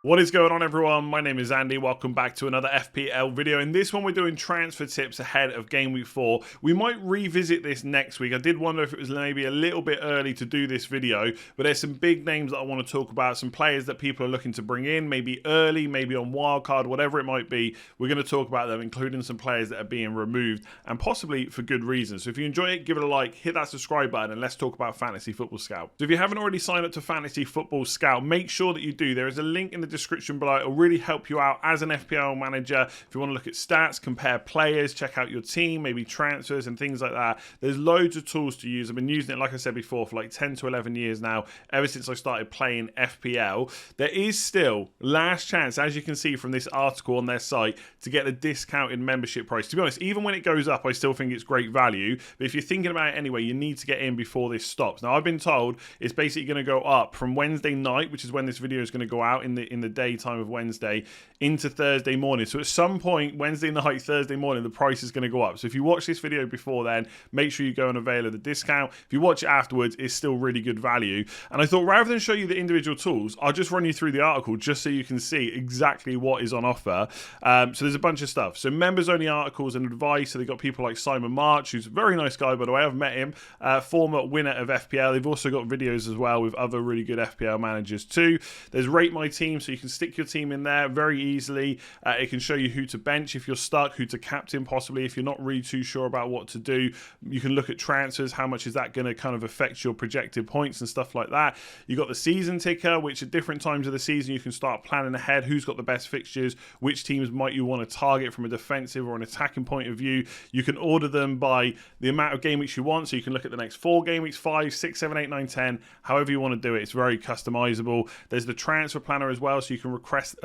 What is going on, everyone? My name is Andy. Welcome back to another FPL video. In this one, we're doing transfer tips ahead of Game Week 4. We might revisit this next week. I did wonder if it was maybe a little bit early to do this video, but there's some big names that I want to talk about, some players that people are looking to bring in, maybe early, maybe on wildcard, whatever it might be. We're going to talk about them, including some players that are being removed, and possibly for good reason. So if you enjoy it, give it a like, hit that subscribe button, and let's talk about Fantasy Football Scout. So if you haven't already signed up to Fantasy Football Scout, make sure that you do. There is a link in the description below. It'll really help you out as an FPL manager. If you want to look at stats, compare players, check out your team, maybe transfers and things like that. There's loads of tools to use. I've been using it, like I said before, for like 10 to 11 years now, ever since I started playing FPL. There is still last chance, as you can see from this article on their site, to get the discounted membership price. To be honest, even when it goes up, I still think it's great value. But if you're thinking about it anyway, you need to get in before this stops. Now, I've been told it's basically going to go up from Wednesday night, which is when this video is going to go out in the daytime of Wednesday, into Thursday morning. So at some point, Wednesday night, Thursday morning, the price is going to go up. So if you watch this video before then, make sure you go and avail of the discount. If you watch it afterwards, it's still really good value. And I thought, rather than show you the individual tools, I'll just run you through the article just so you can see exactly what is on offer. So there's a bunch of stuff. So members only articles and advice. So they've got people like Simon March, who's a very nice guy, by the way. I've met him, former winner of FPL. They've also got videos as well with other really good FPL managers too. There's Rate My Team, so you can stick your team in there very easily. It can show you who to bench if you're stuck, who to captain possibly if you're not really too sure about what to do. You can look at transfers, how much is that going to kind of affect your projected points and stuff like that. You've got the season ticker, which at different times of the season you can start planning ahead who's got the best fixtures, which teams might you want to target from a defensive or an attacking point of view. You can order them by the amount of game weeks you want, so you can look at the next 4 game weeks, 5, 6, 7, 8, 9, 10, however you want to do it. It's very customizable. There's the transfer planner as well, so you can request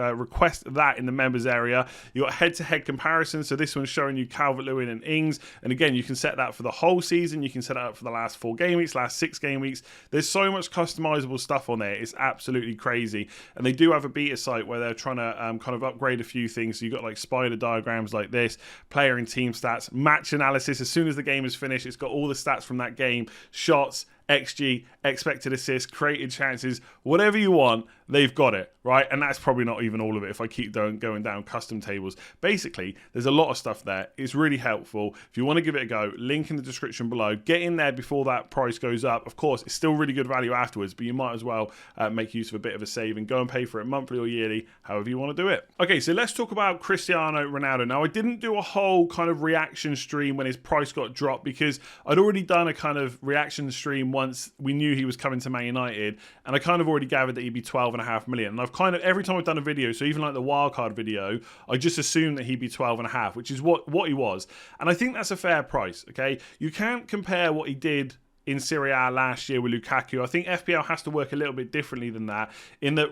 that in the members area. You've got head-to-head comparisons, so this one's showing you Calvert-Lewin and Ings, and again, you can set that for the whole season. You can set it up for the last 4 game weeks, last 6 game weeks. There's so much customizable stuff on there. It's absolutely crazy, and they do have a beta site where they're trying to kind of upgrade a few things. So you've got like spider diagrams like this, player and team stats, match analysis. As soon as the game is finished, it's got all the stats from that game, shots, XG, expected assists, created chances, whatever you want, they've got it, right? And that's probably not even all of it if I keep going down custom tables. Basically, there's a lot of stuff there. It's really helpful. If you want to give it a go, link in the description below. Get in there before that price goes up. Of course, it's still really good value afterwards, but you might as well make use of a bit of a save and go and pay for it monthly or yearly, however you want to do it. Okay, so let's talk about Cristiano Ronaldo. Now, I didn't do a whole kind of reaction stream when his price got dropped because I'd already done a kind of reaction stream once we knew he was coming to Man United, and I kind of already gathered that he'd be 12.5 million. And I've kind of, every time I've done a video, so even like the wildcard video, I just assumed that he'd be 12.5, which is what he was. And I think that's a fair price, okay? You can't compare what he did in Serie A last year with Lukaku. I think FPL has to work a little bit differently than that, in that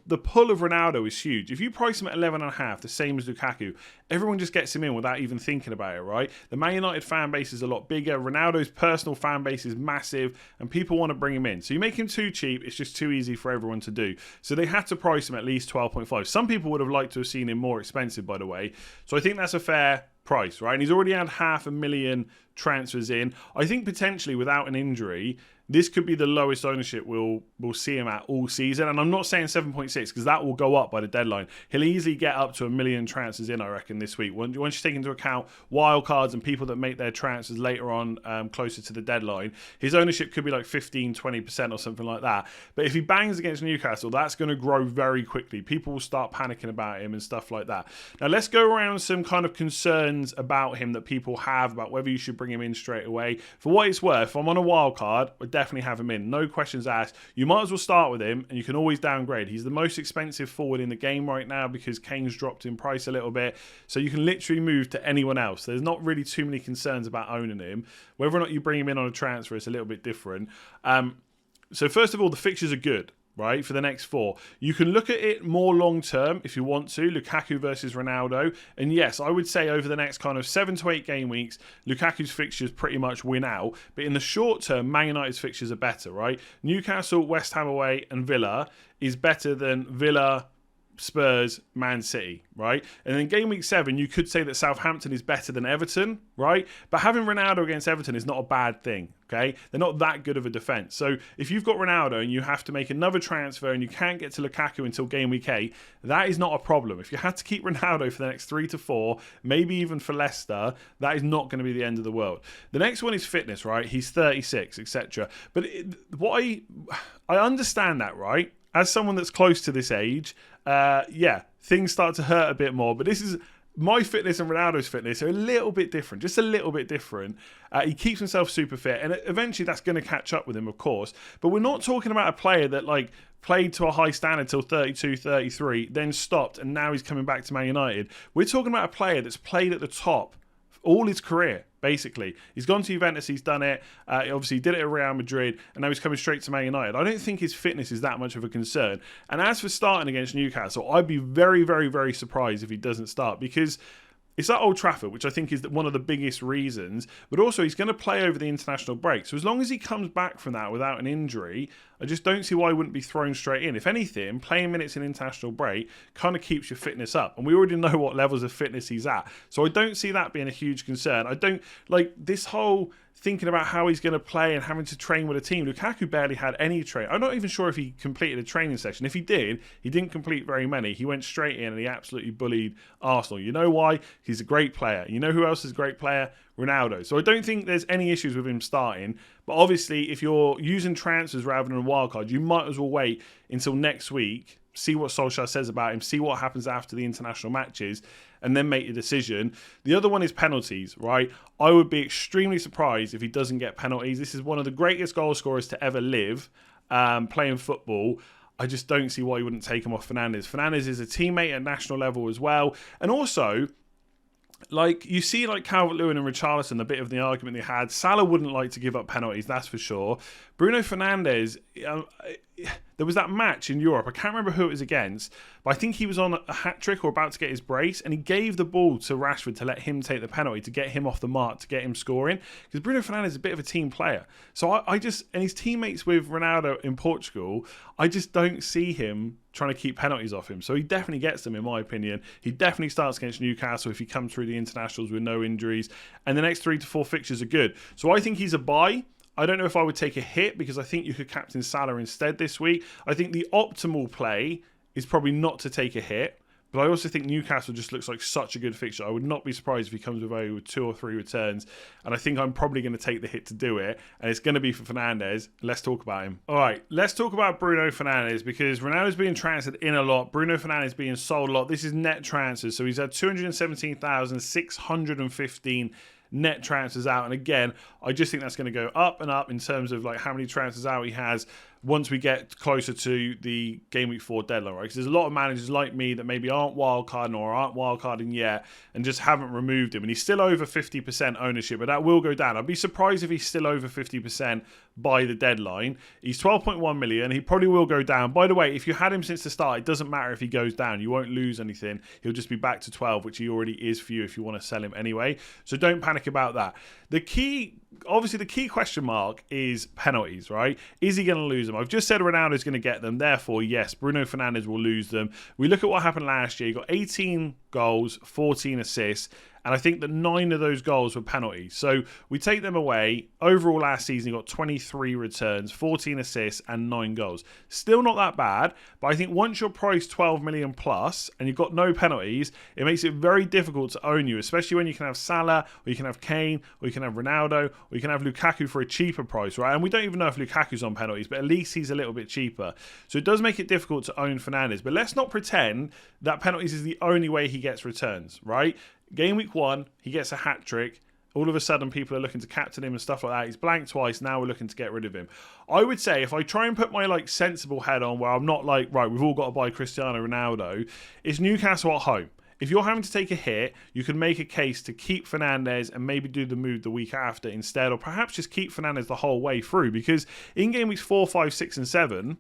the pull of Ronaldo is huge. If you price him at 11.5, the same as Lukaku, everyone just gets him in without even thinking about it, right? The Man United fan base is a lot bigger. Ronaldo's personal fan base is massive, and people want to bring him in. So you make him too cheap, it's just too easy for everyone to do. So they had to price him at least 12.5. Some people would have liked to have seen him more expensive, by the way. So I think that's a fair price, right? And he's already had 500,000 transfers in. I think potentially without an injury, this could be the lowest ownership we'll see him at all season. And I'm not saying 7.6 because that will go up by the deadline. He'll easily get up to 1 million transfers in, I reckon, this week. Once you take into account wild cards and people that make their transfers later on closer to the deadline, his ownership could be like 15, 20% or something like that. But if he bangs against Newcastle, that's going to grow very quickly. People will start panicking about him and stuff like that. Now, let's go around some kind of concerns about him that people have about whether you should bring him in straight away. For what it's worth, if I'm on a wild card, I definitely have him in. No questions asked. You might as well start with him, and you can always downgrade. He's the most expensive forward in the game right now because Kane's dropped in price a little bit. So you can literally move to anyone else. There's not really too many concerns about owning him. Whether or not you bring him in on a transfer, it's a little bit different. So first of all, the fixtures are good, right, for the next 4. You can look at it more long-term if you want to, Lukaku versus Ronaldo. And yes, I would say over the next kind of 7 to 8 game weeks, Lukaku's fixtures pretty much win out. But in the short term, Man United's fixtures are better, right? Newcastle, West Ham away, and Villa is better than Villa, Spurs, Man City, right? And then game week 7, you could say that Southampton is better than Everton, right? But having Ronaldo against Everton is not a bad thing, Okay, they're not that good of a defense. So if you've got Ronaldo and you have to make another transfer and you can't get to Lukaku until game week 8, that is not a problem. If you had to keep Ronaldo for the next 3 to 4, maybe even for Leicester, that is not going to be the end of the world. The next one is fitness, right? He's 36, etc. But I understand that, right? As someone that's close to this age, yeah, things start to hurt a bit more. But this is my fitness and Ronaldo's fitness are a little bit different, just a little bit different. He keeps himself super fit, and eventually that's going to catch up with him, of course. But we're not talking about a player that played to a high standard till 32, 33, then stopped, and now he's coming back to Man United. We're talking about a player that's played at the top all his career, basically. He's gone to Juventus, he's done it. Obviously, he did it at Real Madrid, and now he's coming straight to Man United. I don't think his fitness is that much of a concern. And as for starting against Newcastle, I'd be very, very, very surprised if he doesn't start, because it's at Old Trafford, which I think is one of the biggest reasons. But also, he's going to play over the international break. So as long as he comes back from that without an injury, I just don't see why he wouldn't be thrown straight in. If anything, playing minutes in international break kind of keeps your fitness up. And we already know what levels of fitness he's at. So I don't see that being a huge concern. I don't like this whole thinking about how he's going to play and having to train with a team. Lukaku barely had any train. I'm not even sure if he completed a training session. If he did, he didn't complete very many. He went straight in and he absolutely bullied Arsenal. You know why? He's a great player. You know who else is a great player? Ronaldo. So I don't think there's any issues with him starting. But obviously, if you're using transfers rather than a wildcard, you might as well wait until next week, see what Solskjaer says about him, see what happens after the international matches, and then make your decision. The other one is penalties, right? I would be extremely surprised if he doesn't get penalties. This is one of the greatest goal scorers to ever live playing football. I just don't see why you wouldn't take him off Fernandes. Fernandes is a teammate at national level as well. And also, you see Calvert-Lewin and Richarlison, a bit of the argument they had. Salah wouldn't like to give up penalties, that's for sure. Bruno Fernandes, there was that match in Europe. I can't remember who it was against, but I think he was on a hat-trick or about to get his brace, and he gave the ball to Rashford to let him take the penalty, to get him off the mark, to get him scoring. Because Bruno Fernandes is a bit of a team player. So and his teammates with Ronaldo in Portugal, I just don't see him trying to keep penalties off him. So he definitely gets them, in my opinion. He definitely starts against Newcastle if he comes through the internationals with no injuries. And the next 3 to 4 fixtures are good. So I think he's a buy. I don't know if I would take a hit, because I think you could captain Salah instead this week. I think the optimal play is probably not to take a hit. But I also think Newcastle just looks like such a good fixture. I would not be surprised if he comes away with 2 or 3 returns. And I think I'm probably going to take the hit to do it. And it's going to be for Fernandes. Let's talk about him. All right, let's talk about Bruno Fernandes, because Ronaldo's being transferred in a lot. Bruno Fernandes being sold a lot. This is net transfers. So he's had 217,615 net transfers out. And again, I just think that's going to go up and up in terms of how many transfers out he has once we get closer to the Game Week 4 deadline, right? Because there's a lot of managers like me that maybe aren't wildcarding or aren't wildcarding yet and just haven't removed him. And he's still over 50% ownership, but that will go down. I'd be surprised if he's still over 50% by the deadline. He's 12.1 million. He probably will go down. By the way, if you had him since the start, it doesn't matter if he goes down. You won't lose anything. He'll just be back to 12, which he already is for you if you want to sell him anyway. So don't panic about that. The key question mark is penalties, right? Is he going to lose them? I've just said Ronaldo's going to get them. Therefore, yes, Bruno Fernandes will lose them. We look at what happened last year. He got 18 goals, 14 assists. And I think that 9 of those goals were penalties. So we take them away. Overall, last season, he got 23 returns, 14 assists, and 9 goals. Still not that bad. But I think once you're priced 12 million plus and you've got no penalties, it makes it very difficult to own you, especially when you can have Salah, or you can have Kane, or you can have Ronaldo, or you can have Lukaku for a cheaper price, right? And we don't even know if Lukaku's on penalties, but at least he's a little bit cheaper. So it does make it difficult to own Fernandes. But let's not pretend that penalties is the only way he gets returns, right? Game week 1, he gets a hat-trick. All of a sudden, people are looking to captain him and stuff like that. He's blanked twice. Now we're looking to get rid of him. I would say if I try and put my sensible head on, where I'm not right, we've all got to buy Cristiano Ronaldo, it's Newcastle at home. If you're having to take a hit, you can make a case to keep Fernandes and maybe do the move the week after instead, or perhaps just keep Fernandes the whole way through, because in game weeks 4, 5, 6, and 7,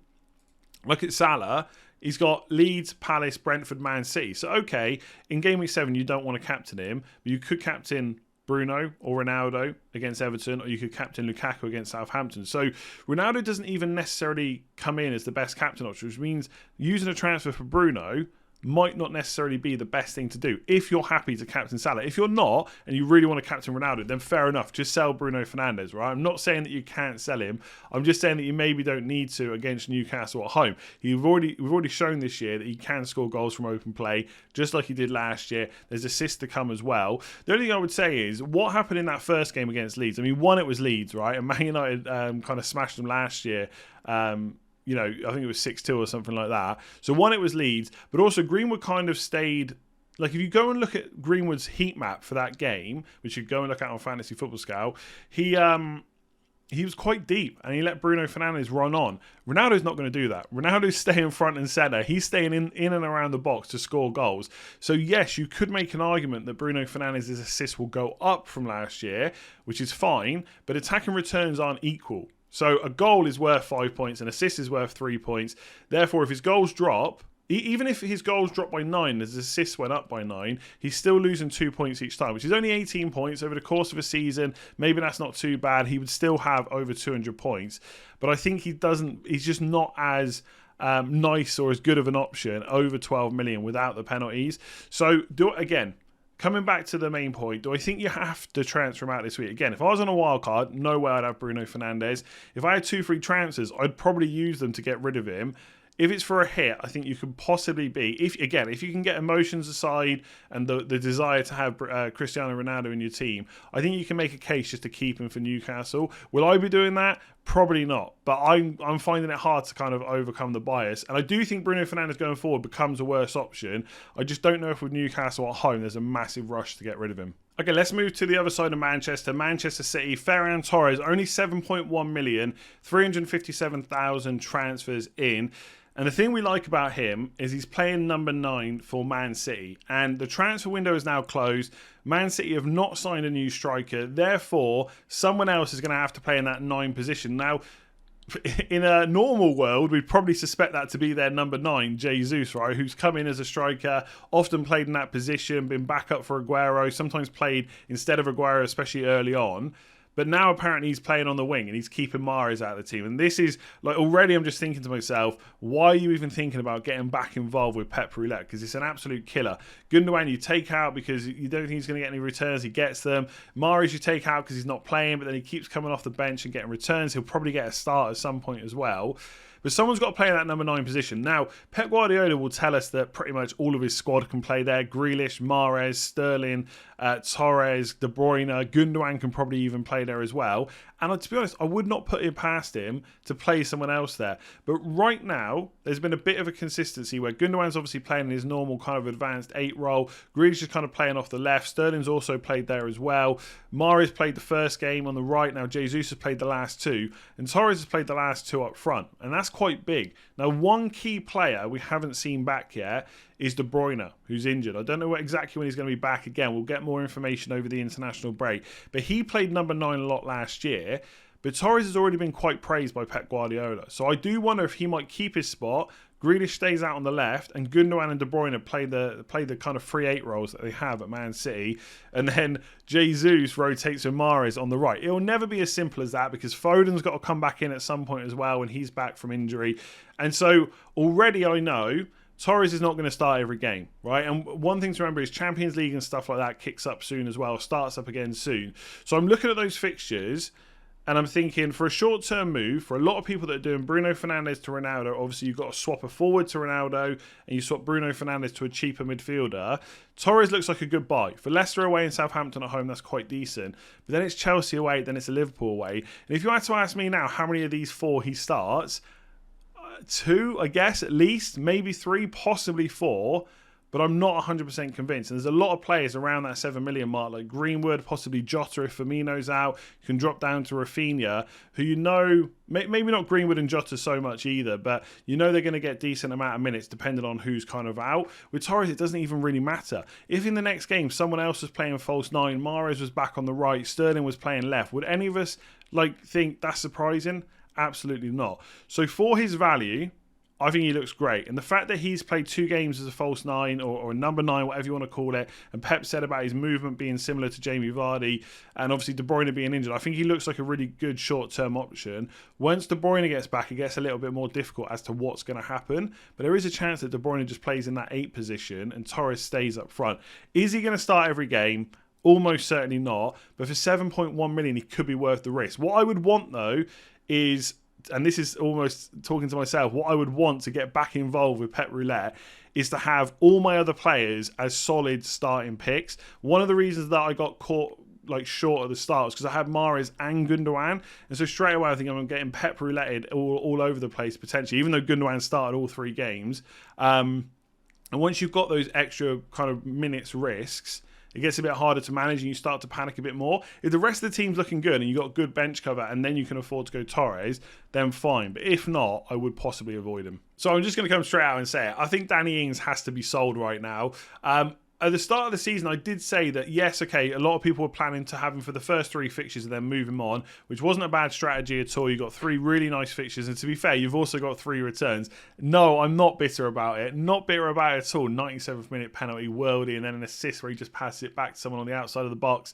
look at Salah. He's got Leeds, Palace, Brentford, Man City. So, okay, in Game Week 7, you don't want to captain him, but you could captain Bruno or Ronaldo against Everton, or you could captain Lukaku against Southampton. So, Ronaldo doesn't even necessarily come in as the best captain option, which means using a transfer for Bruno might not necessarily be the best thing to do if you're happy to captain Salah. If you're not, and you really want to captain Ronaldo, then fair enough, just sell Bruno Fernandes, right? I'm not saying that you can't sell him. I'm just saying that you maybe don't need to against Newcastle at home. We've already shown this year that he can score goals from open play, just like he did last year. There's assists to come as well. The only thing I would say is, what happened in that first game against Leeds? I mean, one, it was Leeds, right? And Man United kind of smashed them last year. You know, I think it was 6-2 or something like that. So one, it was Leeds, but also Greenwood kind of stayed. Like, if you go and look at Greenwood's heat map for that game, which you go and look at on Fantasy Football Scout, he was quite deep and he let Bruno Fernandes run on. Ronaldo's not going to do that. Ronaldo's staying front and centre. He's staying in and around the box to score goals. So yes, you could make an argument that Bruno Fernandes' assists will go up from last year, which is fine, but attacking returns aren't equal. So a goal is worth 5 points, an assist is worth 3 points. Therefore, if his goals drop, even if his goals drop by 9, his assists went up by 9, he's still losing 2 points each time, which is only 18 points over the course of a season. Maybe that's not too bad. He would still have over 200 points. But I think he's just not as nice or as good of an option over 12 million without the penalties. So, coming back to the main point, do I think you have to transfer him out this week? Again, if I was on a wild card, no way I'd have Bruno Fernandes. If I had 2 free transfers, I'd probably use them to get rid of him. If it's for a hit, I think you could possibly be, if you can get emotions aside and the desire to have Cristiano Ronaldo in your team, I think you can make a case just to keep him for Newcastle. Will I be doing that? Probably not. But I'm finding it hard to kind of overcome the bias. And I do think Bruno Fernandes going forward becomes a worse option. I just don't know if with Newcastle at home, there's a massive rush to get rid of him. Okay, let's move to the other side of Manchester. Manchester City, FERRAN TORRES, only 7.1 million, 357,000 transfers in. And the thing we like about him is he's playing number 9 for Man City. And the transfer window is now closed. Man City have not signed a new striker. Therefore, someone else is going to have to play in that 9 position. Now, in a normal world, we'd probably suspect that to be their number 9, Jesus, right? Who's come in as a striker, often played in that position, been backup for Aguero, sometimes played instead of Aguero, especially early on. But now apparently he's playing on the wing and he's keeping Mahrez out of the team. And this is, like, already I'm just thinking to myself, why are you even thinking about getting back involved with Pep Roulette? Because it's an absolute killer. Gundogan you take out because you don't think he's going to get any returns. He gets them. Mahrez you take out because he's not playing, but then he keeps coming off the bench and getting returns. He'll probably get a start at some point as well. But someone's got to play in that number 9 position. Now, Pep Guardiola will tell us that pretty much all of his squad can play there. Grealish, Mahrez, Sterling, Torres, De Bruyne, Gundogan can probably even play there as well. And to be honest, I would not put it past him to play someone else there. But right now, there's been a bit of a consistency where Gundogan's obviously playing in his normal kind of advanced 8 role. Grealish is kind of playing off the left. Sterling's also played there as well. Mahrez played the first game on the right. Now, Jesus has played the last 2. And Torres has played the last 2 up front. And that's quite big. Now, one key player we haven't seen back yet is De Bruyne, who's injured. I don't know exactly when he's going to be back again. We'll get more information over the international break. But he played number 9 a lot last year. But Torres has already been quite praised by Pep Guardiola. So I do wonder if he might keep his spot. Grealish stays out on the left, and Gundogan and De Bruyne play the kind of free 8 roles that they have at Man City. And then Jesus rotates with Mahrez on the right. It'll never be as simple as that because Foden's got to come back in at some point as well when he's back from injury. And so already I know Torres is not going to start every game, right? And one thing to remember is Champions League and stuff like that kicks up soon as well, starts up again soon. So I'm looking at those fixtures and I'm thinking for a short-term move, for a lot of people that are doing Bruno Fernandes to Ronaldo, obviously you've got to swap a forward to Ronaldo and you swap Bruno Fernandes to a cheaper midfielder. Torres looks like a good buy. For Leicester away and Southampton at home, that's quite decent. But then it's Chelsea away, then it's Liverpool away. And if you had to ask me now how many of these 4 he starts, 2, I guess, at least, maybe 3, possibly 4, but I'm not 100% convinced. And there's a lot of players around that 7 million mark, like Greenwood, possibly Jota if Firmino's out. You can drop down to Rafinha, who you know, maybe not Greenwood and Jota so much either, but you know they're going to get decent amount of minutes depending on who's kind of out. With Torres, it doesn't even really matter. If in the next game someone else was playing false 9, Mahrez was back on the right, Sterling was playing left, would any of us think that's surprising? Absolutely not. So for his value, I think he looks great. And the fact that he's played 2 games as a false 9 or a number 9, whatever you want to call it, and Pep said about his movement being similar to Jamie Vardy, and obviously De Bruyne being injured, I think he looks like a really good short-term option. Once De Bruyne gets back, it gets a little bit more difficult as to what's going to happen. But there is a chance that De Bruyne just plays in that 8 position and Torres stays up front. Is he going to start every game? Almost certainly not. But for 7.1 million, he could be worth the risk. What I would want, though, is, and this is almost talking to myself, what I would want to get back involved with Pep Roulette is to have all my other players as solid starting picks. One of the reasons that I got caught short at the start was because I had Mahrez and Gundogan, and so straight away I think I'm getting Pep Rouletted all over the place potentially, even though Gundogan started all 3 games. And once you've got those extra kind of minutes risks, it gets a bit harder to manage and you start to panic a bit more. If the rest of the team's looking good and you've got good bench cover and then you can afford to go Torres, then fine. But if not, I would possibly avoid him. So I'm just going to come straight out and say it. I think Danny Ings has to be sold right now. At the start of the season, I did say that, yes, okay, a lot of people were planning to have him for the first 3 fixtures and then move him on, which wasn't a bad strategy at all. You got 3 really nice fixtures, and to be fair, you've also got 3 returns. No, I'm not bitter about it. Not bitter about it at all. 97th minute penalty, worldy, and then an assist where he just passes it back to someone on the outside of the box.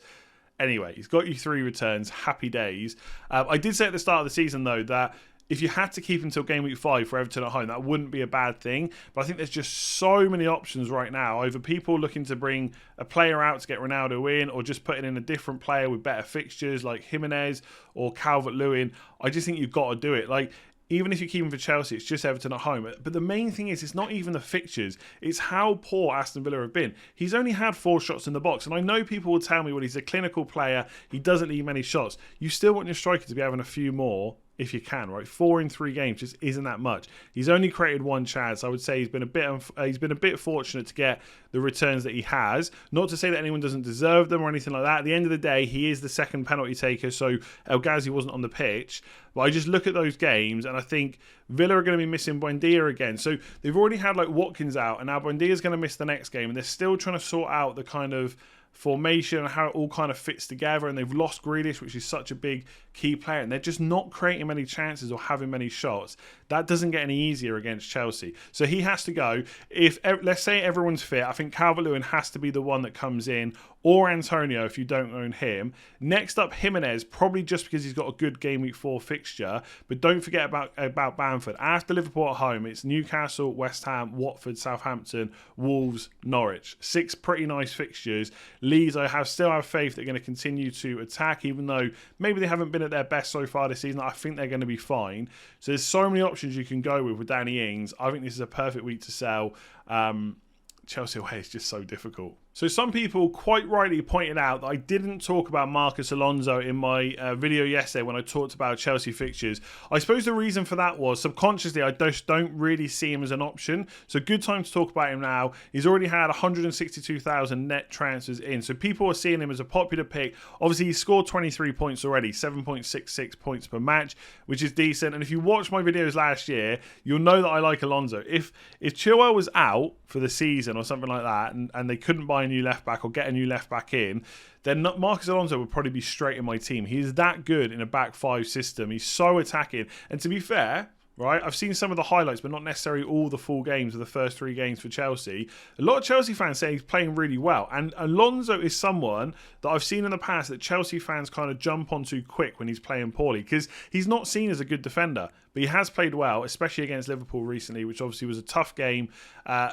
Anyway, he's got you 3 returns. Happy days. I did say at the start of the season, though, that if you had to keep until game week 5 for Everton at home, that wouldn't be a bad thing. But I think there's just so many options right now. Either people looking to bring a player out to get Ronaldo in, or just putting in a different player with better fixtures like Jimenez or Calvert-Lewin. I just think you've got to do it. Even if you keep him for Chelsea, it's just Everton at home. But the main thing is, it's not even the fixtures. It's how poor Aston Villa have been. He's only had 4 shots in the box. And I know people will tell me, well, he's a clinical player. He doesn't need many shots. You still want your striker to be having a few more if you can, right? 4 in 3 games just isn't that much. He's only created 1 chance. I would say he's been a bit fortunate to get the returns that he has. Not to say that anyone doesn't deserve them or anything like that. At the end of the day, he is the second penalty taker, so El Ghazi wasn't on the pitch. But I just look at those games and I think Villa are going to be missing Buendia again. So they've already had Watkins out, and now Buendia's going to miss the next game, and they're still trying to sort out the kind of formation and how it all kind of fits together, and they've lost Grealish, which is such a big key player, and they're just not creating many chances or having many shots. That doesn't get any easier against Chelsea, so he has to go. If let's say everyone's fit, I think Calvert-Lewin has to be the one that comes in, or Antonio if you don't own him. Next up, Jimenez, probably just because he's got a good game week 4 fixture, but don't forget about Bamford. After Liverpool at home, it's Newcastle, West Ham, Watford, Southampton, Wolves, Norwich. 6 pretty nice fixtures. Leeds, I still have faith they're going to continue to attack, even though maybe they haven't been at their best so far this season. I think they're going to be fine. So there's so many options you can go with Danny Ings. I think this is a perfect week to sell. Chelsea away is just so difficult. So some people quite rightly pointed out that I didn't talk about Marcos Alonso in my video yesterday when I talked about Chelsea fixtures. I suppose the reason for that was subconsciously I just don't really see him as an option. So good time to talk about him now. He's already had 162,000 net transfers in. So people are seeing him as a popular pick. Obviously he scored 23 points already, 7.66 points per match, which is decent. And if you watched my videos last year, you'll know that I like Alonso. If Chilwell was out for the season or something like that, and they couldn't buy a new left back or get a new left back in, then Marcos Alonso would probably be straight in my team. He's that good in a back 5 system. He's so attacking. And to be fair, right, I've seen some of the highlights, but not necessarily all the full games of the first 3 games for Chelsea. A lot of Chelsea fans say he's playing really well. And Alonso is someone that I've seen in the past that Chelsea fans kind of jump onto quick when he's playing poorly, because he's not seen as a good defender. But he has played well, especially against Liverpool recently, which obviously was a tough game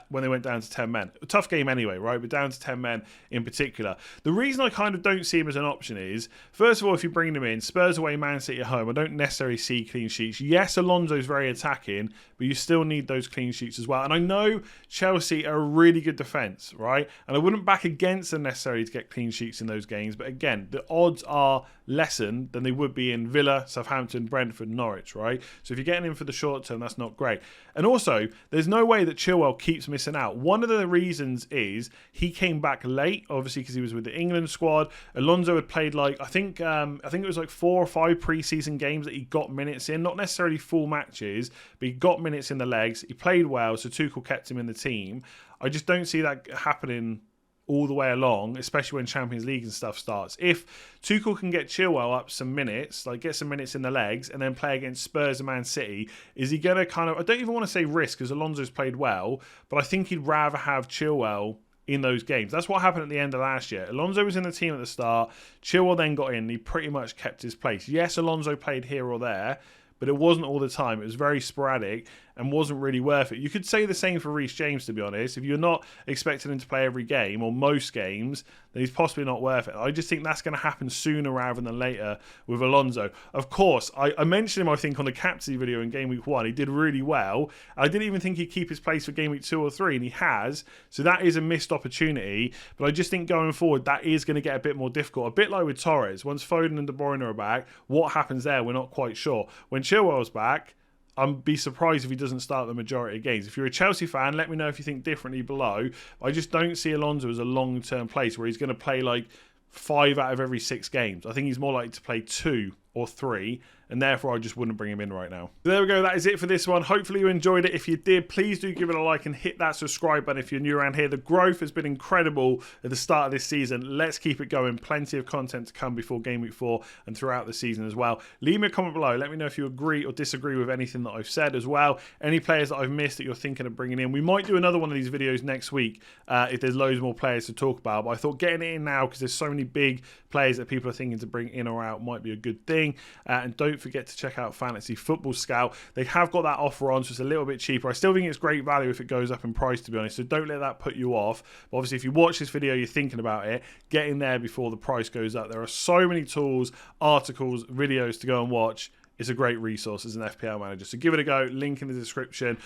when they went down to 10 men. A tough game anyway, right? But down to 10 men in particular. The reason I kind of don't see him as an option is, first of all, if you bring him in, Spurs away, Man City at home, I don't necessarily see clean sheets. Yes, Alonso's very attacking, but you still need those clean sheets as well. And I know Chelsea are a really good defence, right? And I wouldn't back against them necessarily to get clean sheets in those games. But again, the odds are lessened than they would be in Villa, Southampton, Brentford, Norwich, right? So if you're getting him for the short term, that's not great. And also, there's no way that Chilwell keeps missing out. One of the reasons is he came back late, obviously because he was with the England squad. Alonso had played I think it was 4 or 5 pre-season games that he got minutes in, not necessarily full matches, but he got minutes in the legs. He played well, so Tuchel kept him in the team. I just don't see that happening all the way along, especially when Champions League and stuff starts. If Tuchel can get Chilwell up some minutes, like get some minutes in the legs, and then play against Spurs and Man City, is he going to kind of, I don't even want to say risk, because Alonso's played well, but I think he'd rather have Chilwell in those games. That's what happened at the end of last year. Alonso was in the team at the start. Chilwell then got in. And he pretty much kept his place. Yes, Alonso played here or there, but it wasn't all the time. It was very sporadic and wasn't really worth it. You could say the same for Reece James, to be honest. If you're not expecting him to play every game or most games, then he's possibly not worth it. I just think that's going to happen sooner rather than later with Alonso. Of course, I mentioned him, I think, on the captaincy video in Game Week 1. He did really well. I didn't even think he'd keep his place for Game Week 2 or 3, and he has. So that is a missed opportunity. But I just think going forward, that is going to get a bit more difficult. A bit like with Torres. Once Foden and De Bruyne are back, what happens there, we're not quite sure. When Chilwell's back, I'd be surprised if he doesn't start the majority of games. If you're a Chelsea fan, let me know if you think differently below. I just don't see Alonso as a long-term place where he's going to play like 5 out of every 6 games. I think he's more likely to play 2 or 3, and therefore I just wouldn't bring him in right now. So there we go, that is it for this one. Hopefully you enjoyed it. If you did, please do give it a like and hit that subscribe button if you're new around here. The growth has been incredible at the start of this season. Let's keep it going. Plenty of content to come before Game Week 4 and throughout the season as well. Leave me a comment below. Let me know if you agree or disagree with anything that I've said as well. Any players that I've missed that you're thinking of bringing in. We might do another one of these videos next week if there's loads more players to talk about. But I thought getting it in now, because there's so many big players that people are thinking to bring in or out, might be a good thing. And don't forget to check out Fantasy Football Scout. They have got that offer on, so it's a little bit cheaper. I still think it's great value if it goes up in price, to be honest, so don't let that put you off. But obviously, if you watch this video, you're thinking about it, get in there before the price goes up. There are so many tools, articles, videos to go and watch. It's a great resource as an FPL manager. So give it a go. Link in the description.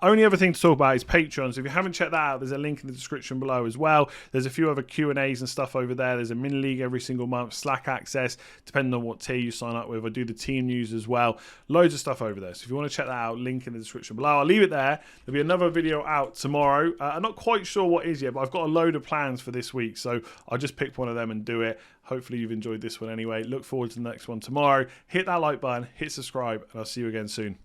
Only other thing to talk about is Patreon. So if you haven't checked that out, there's a link in the description below as well. There's a few other Q&As and stuff over there. There's a mini league every single month. Slack access, depending on what tier you sign up with. I do the team news as well. Loads of stuff over there. So if you want to check that out, link in the description below. I'll leave it there. There'll be another video out tomorrow. I'm not quite sure what is yet, but I've got a load of plans for this week. So I'll just pick one of them and do it. Hopefully you've enjoyed this one anyway. Look forward to the next one tomorrow. Hit that like button, hit subscribe, and I'll see you again soon.